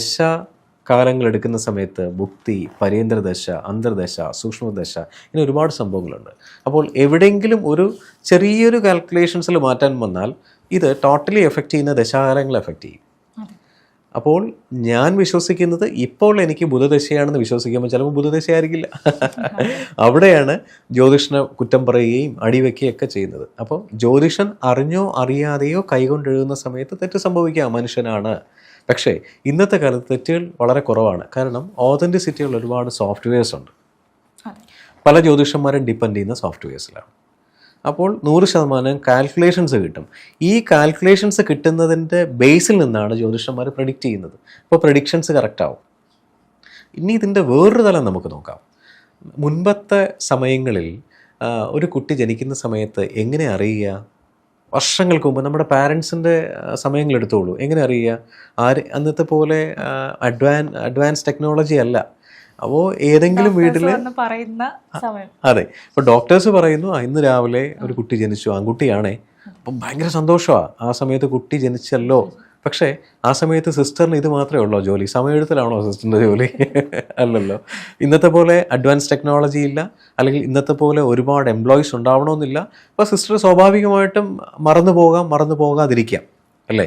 ദശ കാലങ്ങൾ എടുക്കുന്ന സമയത്ത് ഭുക്തി, പരേന്ദ്രദശ, അന്തർദശ, സൂക്ഷ്മദശ, ഇങ്ങനെ ഒരുപാട് സംഭവങ്ങളുണ്ട്. അപ്പോൾ എവിടെയെങ്കിലും ഒരു ചെറിയൊരു കാൽക്കുലേഷൻസിൽ മാറ്റാൻ വന്നാൽ ഇത് ടോട്ടലി എഫക്റ്റ് ചെയ്യുന്ന ദശാകാലങ്ങളെ എഫക്റ്റ് ചെയ്യും. അപ്പോൾ ഞാൻ വിശ്വസിക്കുന്നത് ഇപ്പോൾ എനിക്ക് ബുധദശയാണെന്ന് വിശ്വസിക്കുമ്പോൾ ചിലപ്പോൾ ബുധദശയായിരിക്കില്ല. അവിടെയാണ് ജ്യോതിഷനെ കുറ്റം പറയുകയും അടിവെക്കുകയൊക്കെ ചെയ്യുന്നത്. അപ്പോൾ ജ്യോതിഷൻ അറിഞ്ഞോ അറിയാതെയോ കൈകൊണ്ടെഴുതുന്ന സമയത്ത് തെറ്റ് സംഭവിക്കാം, മനുഷ്യനാണ്. പക്ഷേ ഇന്നത്തെ കാലത്ത് തെറ്റുകൾ വളരെ കുറവാണ്. കാരണം ഓതൻറ്റിസിറ്റിയുള്ള ഒരുപാട് സോഫ്റ്റ്വെയർസ് ഉണ്ട്. പല ജ്യോതിഷന്മാരും ഡിപ്പെൻഡ് ചെയ്യുന്ന സോഫ്റ്റ്വെയർസിലാണ്. അപ്പോൾ 100% കാൽക്കുലേഷൻസ് കിട്ടും. ഈ കാൽക്കുലേഷൻസ് കിട്ടുന്നതിൻ്റെ ബേസിൽ നിന്നാണ് ജ്യോതിഷന്മാർ പ്രഡിക്റ്റ് ചെയ്യുന്നത്. അപ്പോൾ പ്രഡിക്ഷൻസ് കറക്റ്റ് ആവും. ഇനി ഇതിൻ്റെ വേറൊരു തലം നമുക്ക് നോക്കാം. മുൻപത്തെ സമയങ്ങളിൽ ഒരു കുട്ടി ജനിക്കുന്ന സമയത്ത് എങ്ങനെ അറിയുക? വർഷങ്ങൾക്ക് മുമ്പ് നമ്മുടെ പാരൻസിൻ്റെ സമയങ്ങളെടുത്തോളൂ. എങ്ങനെ അറിയുക? അന്നത്തെ പോലെ അഡ്വാൻസ് ടെക്നോളജി അല്ല. അപ്പോൾ ഏതെങ്കിലും വീട്ടിൽ അതെ, ഇപ്പോൾ ഡോക്ടേഴ്സ് പറയുന്നു ഇന്ന് രാവിലെ ഒരു കുട്ടി ജനിച്ചു, ആൺകുട്ടിയാണേ. അപ്പം ഭയങ്കര സന്തോഷമാണ്, ആ സമയത്ത് കുട്ടി ജനിച്ചല്ലോ. പക്ഷേ ആ സമയത്ത് സിസ്റ്ററിന് ഇത് മാത്രമേ ഉള്ളൂ ജോലി. സമയമെടുത്തലാണോ സിസ്റ്ററിൻ്റെ ജോലി? അല്ലല്ലോ. ഇന്നത്തെ പോലെ അഡ്വാൻസ് ടെക്നോളജി ഇല്ല, അല്ലെങ്കിൽ ഇന്നത്തെ പോലെ ഒരുപാട് എംപ്ലോയീസ് ഉണ്ടാവണമെന്നില്ല. അപ്പോൾ സിസ്റ്റർ സ്വാഭാവികമായിട്ടും മറന്നു പോകാതിരിക്കാം, അല്ലേ?